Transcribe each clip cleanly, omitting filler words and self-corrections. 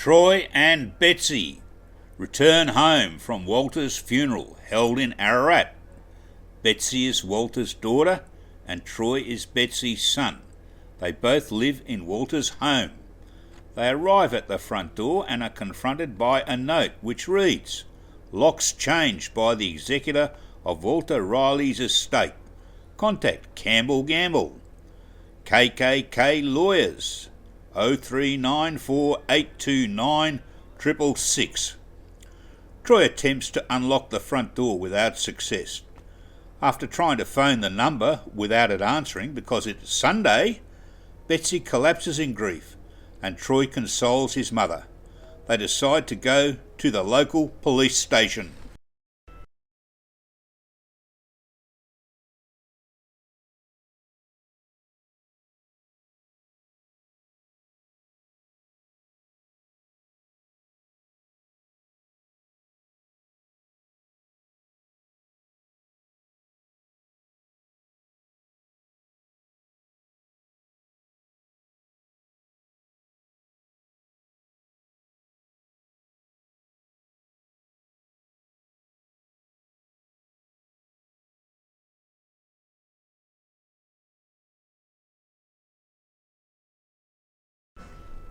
Troy and Betsy return home from Walter's funeral held in Ararat. Betsy is Walter's daughter and Troy is Betsy's son. They both live in Walter's home. They arrive at the front door and are confronted by a note which reads, "Locks changed by the Executor of Walter Riley's estate. Contact Campbell Gambell. KKK Lawyers 0394829666." Troy attempts to unlock the front door without success. After trying to phone the number without it answering because it's Sunday, Betsy collapses in grief and Troy consoles his mother. They decide to go to the local police station.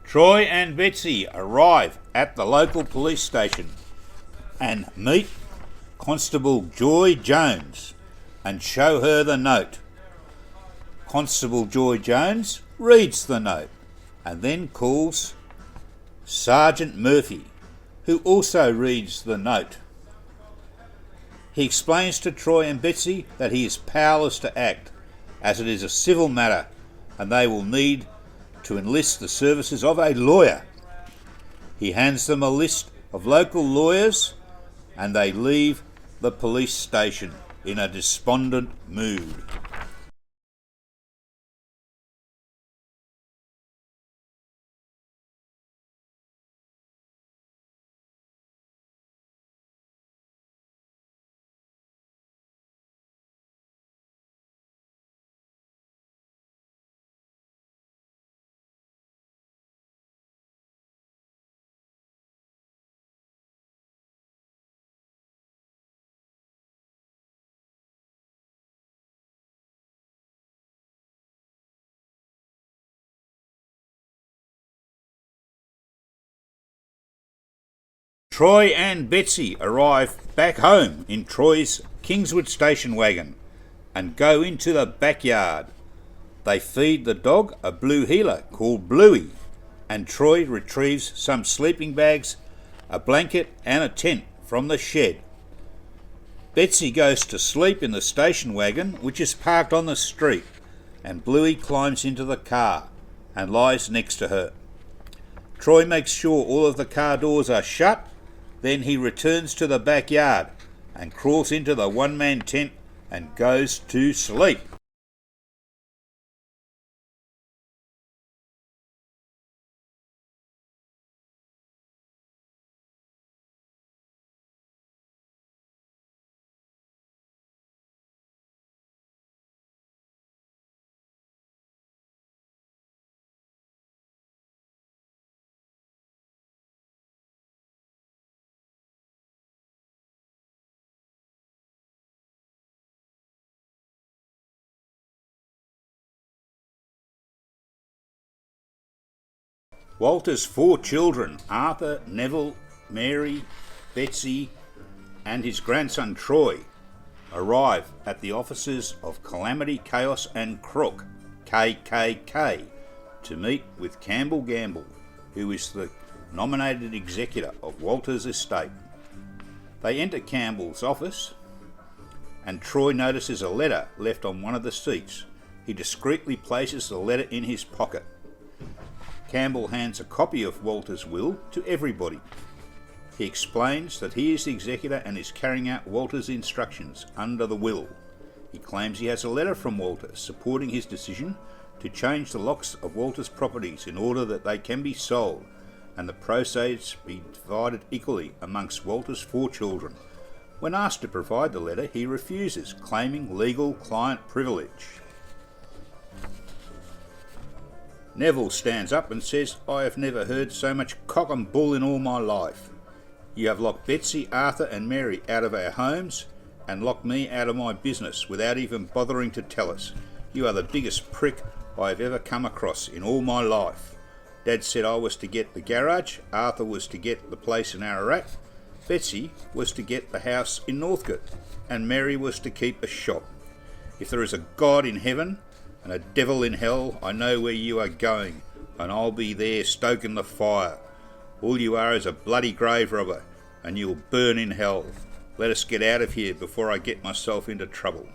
Troy and Betsy arrive at the local police station and meet Constable Joy Jones and show her the note. Constable Joy Jones reads the note and then calls Sergeant Murphy, who also reads the note. He explains to Troy and Betsy that he is powerless to act, as it is a civil matter and they will need to enlist the services of a lawyer. He hands them a list of local lawyers and they leave the police station in a despondent mood. Troy and Betsy arrive back home in Troy's Kingswood station wagon and go into the backyard. They feed the dog a blue heeler called Bluey, and Troy retrieves some sleeping bags, a blanket and a tent from the shed. Betsy goes to sleep in the station wagon, which is parked on the street, and Bluey climbs into the car and lies next to her. Troy makes sure all of the car doors are shut. Then he returns to the backyard and crawls into the one-man tent and goes to sleep. Walter's 4 children, Arthur, Neville, Mary, Betsy, and his grandson Troy, arrive at the offices of Calamity, Chaos and Crook, KKK, to meet with Campbell Gambell, who is the nominated executor of Walter's estate. They enter Campbell's office and Troy notices a letter left on one of the seats. He discreetly places the letter in his pocket. Campbell hands a copy of Walter's will to everybody. He explains that he is the executor and is carrying out Walter's instructions under the will. He claims he has a letter from Walter supporting his decision to change the locks of Walter's properties in order that they can be sold and the proceeds be divided equally amongst Walter's 4 children. When asked to provide the letter, he refuses, claiming legal client privilege. Neville stands up and says, "I have never heard so much cock and bull in all my life. You have locked Betsy, Arthur and Mary out of our homes and locked me out of my business without even bothering to tell us. You are the biggest prick I have ever come across in all my life. Dad said I was to get the garage, Arthur was to get the place in Ararat, Betsy was to get the house in Northcote, and Mary was to keep a shop. If there is a God in heaven and a devil in hell, I know where you are going, and I'll be there stoking the fire. All you are is a bloody grave robber, and you'll burn in hell. Let us get out of here before I get myself into trouble."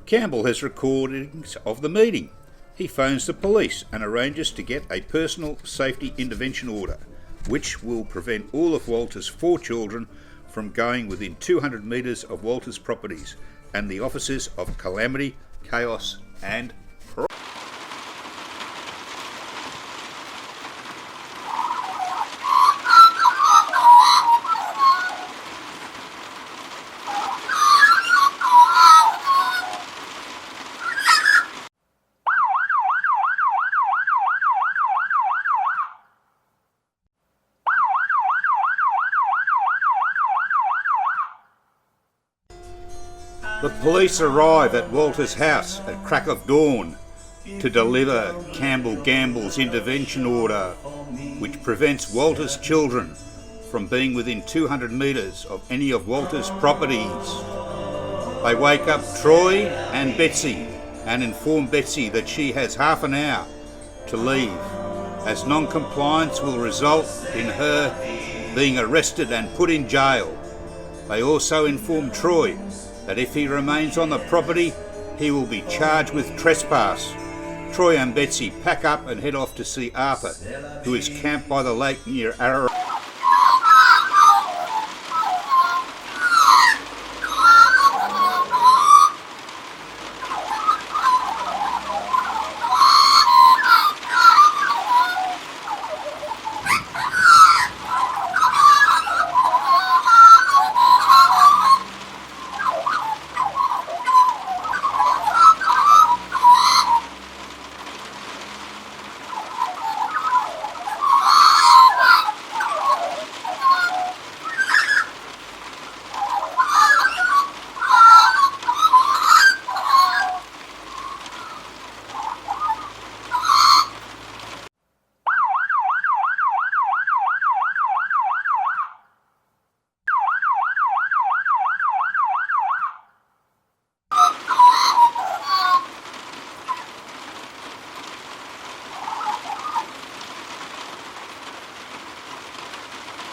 Campbell has recordings of the meeting. He phones the police and arranges to get a personal safety intervention order, which will prevent all of Walter's 4 children from going within 200 metres of Walter's properties and the offices of Calamity, Chaos and The police arrive at Walter's house at crack of dawn to deliver Campbell Gambell's intervention order, which prevents Walter's children from being within 200 metres of any of Walter's properties. They wake up Troy and Betsy and inform Betsy that she has half an hour to leave, as non-compliance will result in her being arrested and put in jail. They also inform Troy that if he remains on the property, he will be charged with trespass. Troy and Betsy pack up and head off to see Arthur, who is camped by the lake near Ararat.